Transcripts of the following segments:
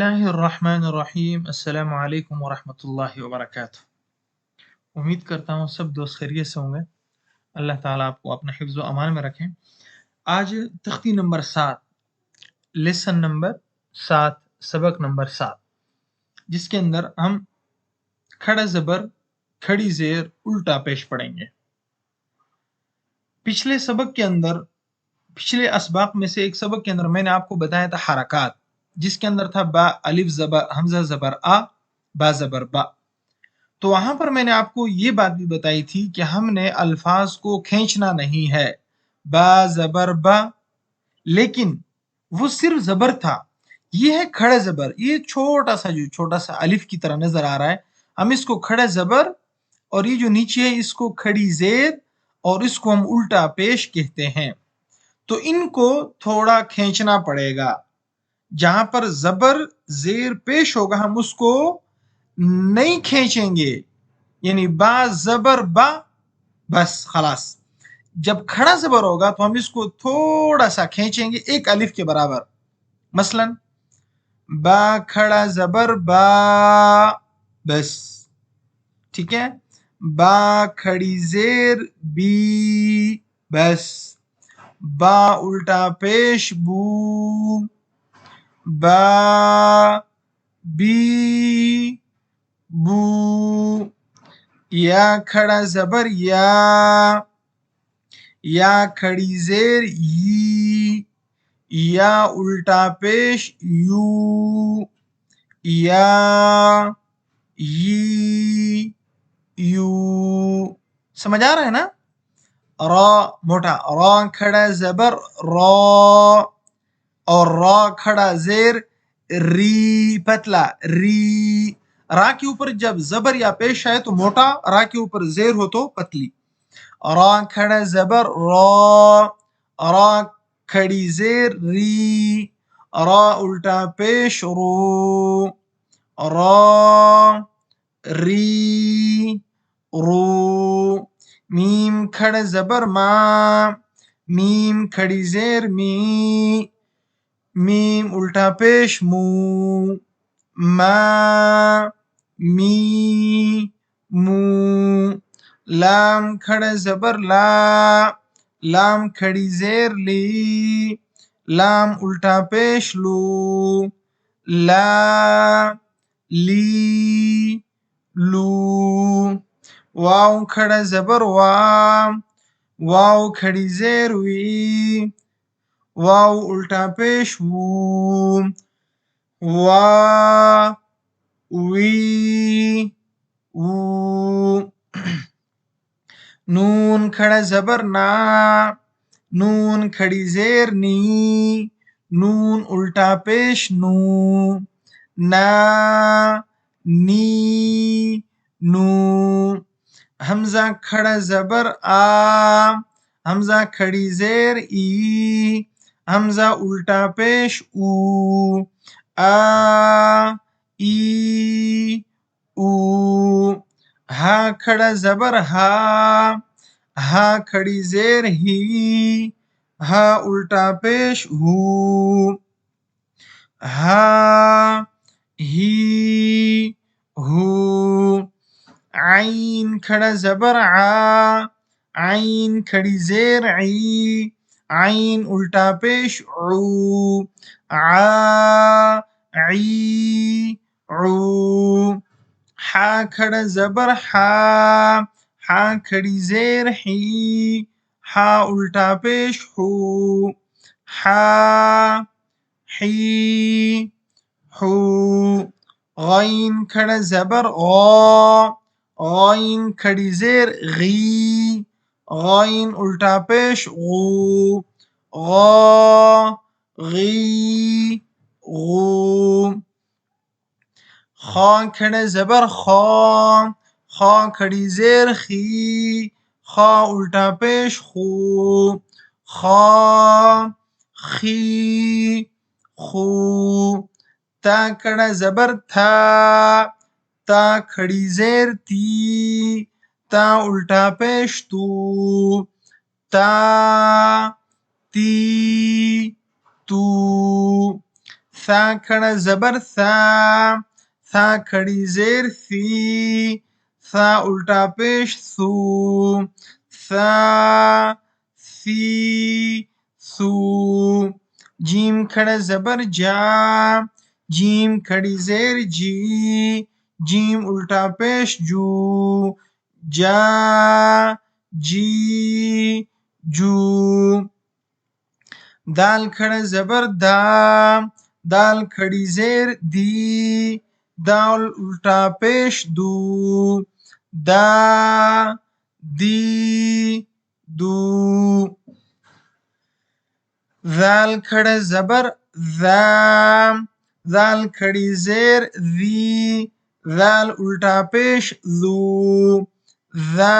الرحمن الرحیم السلام علیکم ورحمۃ اللہ وبرکاتہ۔ امید کرتا ہوں سب دوست خیریت سے ہوں گے۔ اللہ تعالیٰ آپ کو اپنا حفظ و امان میں رکھیں۔ آج تختی نمبر 7، لیسن نمبر 7، سبق نمبر 7، جس کے اندر ہم کھڑا زبر، کھڑی زیر، الٹا پیش پڑھیں گے۔ پچھلے سبق کے اندر، پچھلے اسباق میں سے ایک سبق کے اندر میں نے آپ کو بتایا تھا حرکات، جس کے اندر تھا با، الف زبر، حمزہ زبر آ، با زبر با۔ تو وہاں پر میں نے آپ کو یہ بات بھی بتائی تھی کہ ہم نے الفاظ کو کھینچنا نہیں ہے، با زبر با، لیکن وہ صرف زبر تھا۔ یہ ہے کھڑا زبر، یہ چھوٹا سا، جو چھوٹا سا الف کی طرح نظر آ رہا ہے، ہم اس کو کھڑا زبر، اور یہ جو نیچے ہے اس کو کھڑی زیر، اور اس کو ہم الٹا پیش کہتے ہیں۔ تو ان کو تھوڑا کھینچنا پڑے گا۔ جہاں پر زبر زیر پیش ہوگا ہم اس کو نہیں کھینچیں گے، یعنی با زبر با، بس خلاص۔ جب کھڑا زبر ہوگا تو ہم اس کو تھوڑا سا کھینچیں گے، ایک الف کے برابر۔ مثلا با کھڑا زبر با، بس ٹھیک ہے۔ با کھڑی زیر بی، بس۔ با الٹا پیش بو، با بی بو۔ یا کھڑا زبر یا، یا کھڑی زیر یی، یا الٹا پیش یو، یا یی یو۔ سمجھ آ رہا ہے نا؟ را موٹا، را کھڑا زبر را، اور را کھڑا زیر ری، پتلا ری۔ را کے اوپر جب زبر یا پیش آئے تو موٹا، را کے اوپر زیر ہو تو پتلی۔ را کھڑا زبر را، را کھڑی زیر ری، را الٹا پیش رو، را ری رو۔ میم کھڑا زبر ما، میم کھڑی زیر می، میم الٹا پیش مو، ما می مو۔ لام کھڑا زبر لا، لام کھڑی زیر لی، لام الٹا پیش لو، لا لی لو۔ واو کھڑا زبر وا، واو کھڑی زیر وی، واو الٹا پیش وو، وا وی وو۔ نون کھڑا زبر نا، نون کھڑی زیر نی، نون الٹا پیش نو، نا نی نو۔ حمزہ کھڑا زبر آ، حمزہ کھڑی زیر ای، حمزہ الٹا پیش او، آ ای او۔ ہا کھڑا زبر ہا، ہا کھڑی زیر ہی، ہا الٹا پیش ہو، ہا ہی ہو۔ عین کھڑا زبر آ، عین کھڑی زیر عی، عین الٹا پیش عو، عا عی عو۔ حا کھڑا زبر حا، حا کھڑی زیر حی، حا الٹا پیش حو، حا حی حو۔ غین کھڑا زبر غا، غین کھڑی زیر غی، غین الٹا پیش غو، غا غی غو۔ خا کھڑا زبر خا، خا کھڑی زیر خی، خا الٹا پیش خو، خا خی خو۔ تا کھڑا زبر تھا، تا کھڑی زیر تی، تا الٹا پیش تو، تا تی تو۔ ثا کھڑا زبر ثا، ثا کھڑی زیر ثی، ثا الٹا پیش ثو، ثا ثی ثو. جیم کھڑا زبر جا، جیم کھڑی زیر جی، جیم الٹا پیش جو، جا جی جو. دال کھڑا زبر دا، دال کھڑی زیر دی، دال الٹا پیش دو، دا دی دو. ذال کھڑا زبر ذا، ذال کھڑی زیر ذی، ذال الٹا پیش ذو، ذا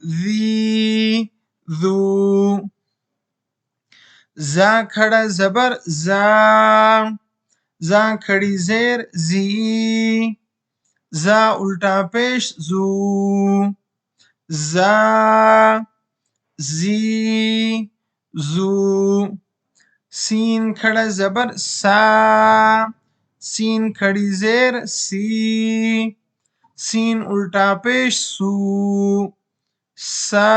ذی ذو. زا کھڑا زبر زا، زا کھڑی زیر زی، زا الٹا پیش زو، زا زی زو. سین کھڑا زبر سا، سین کھڑی زیر سی، سین الٹا پیش سو، سا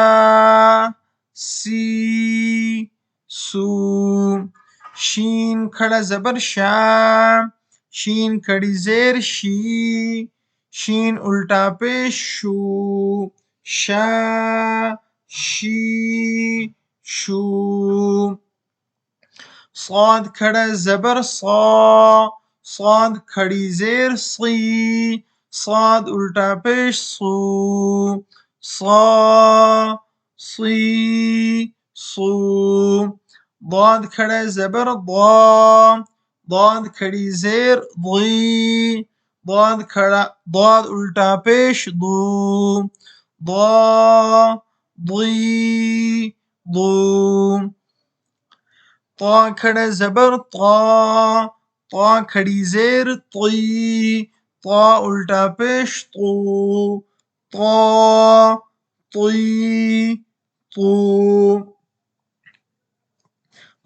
سی سو. شین کھڑا زبر شا، شین کھڑی زیر شی، شین الٹا پیش شو، شا شی شو. صاد کھڑا زبر صا، صاد کھڑی زیر صی، صاد الٹا پیش صو، صا صی صو. ضاد کھڑا زبر ضا، ضاد کھڑی زیر ضی، ضاد الٹا پیش ضو، ضا ضی ضو. طا کھڑا زبر طا، طا کھڑی زیر طی، طا الٹا پیش طو، طا طی طو.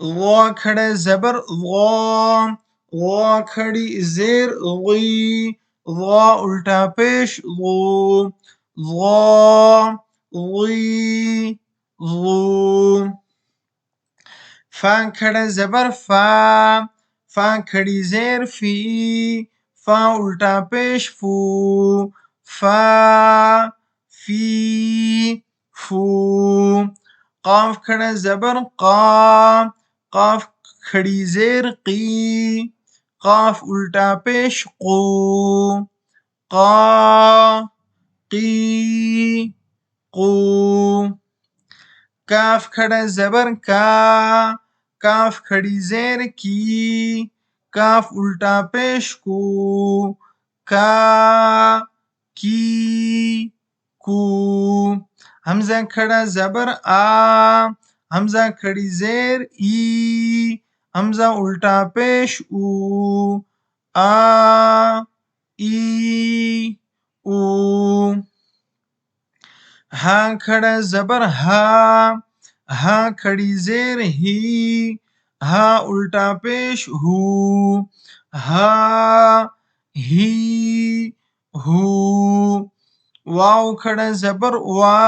ضا کھڑا زبر ضا، ضا کھڑی زیر غی، ضا الٹا پیش ضو، ضا غی ضو. فا کھڑا زبر فا، فا کھڑی زیر فی، فا الٹا پیش فو، فا فی فو. قاف کھڑا زبر قا، قاف کھڑی زیر قی، قاف الٹا پیش قو، قا قی قو. کاف کھڑا زبر کا، کاف کھڑی زیر کی، کاف الٹا پیش کو، کا کی کو. حمزہ کھڑا زبر آ، حمزہ کھڑی زیر ای، حمزہ الٹا پیش او، آ ای او. ہا کھڑا زبر ہا، ہا کھڑی زیر ہی، ہا الٹا پیش ہو، ہا ہی ہو. واو کھڑا زبر وا،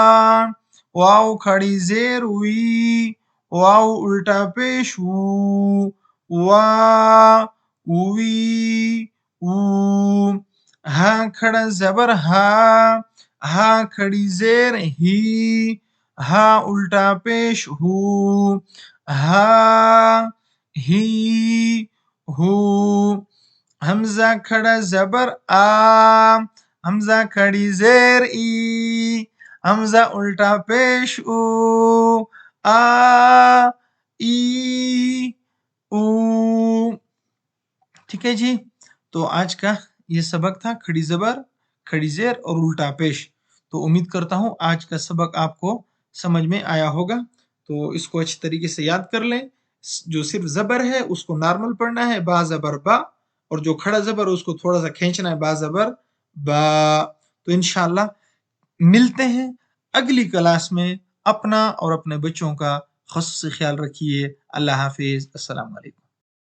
واو کھڑی زیر وی، واو الٹا پیش وو، وا وی وو. ہا کھڑا زبر ہا، ہا کھڑی زیر ہی، ہا الٹا پیش ہو، ہا ہی ہو. حمزہ کھڑا زبر آ، حمزہ کھڑی زیر ای، حمزہ الٹا پیش او، آ ای او. ٹھیک ہے جی. تو آج کا یہ سبق تھا کھڑی زبر، کھڑی زیر اور الٹا پیش. تو امید کرتا ہوں آج کا سبق آپ کو سمجھ میں آیا ہوگا. تو اس کو اچھی طریقے سے یاد کر لیں. جو صرف زبر ہے اس کو نارمل پڑھنا ہے، با زبر با، اور جو کھڑا زبر ہے اس کو تھوڑا سا کھینچنا ہے، با زبر با. تو انشاءاللہ ملتے ہیں اگلی کلاس میں. اپنا اور اپنے بچوں کا خصوصی خیال رکھیے. اللہ حافظ. السلام علیکم.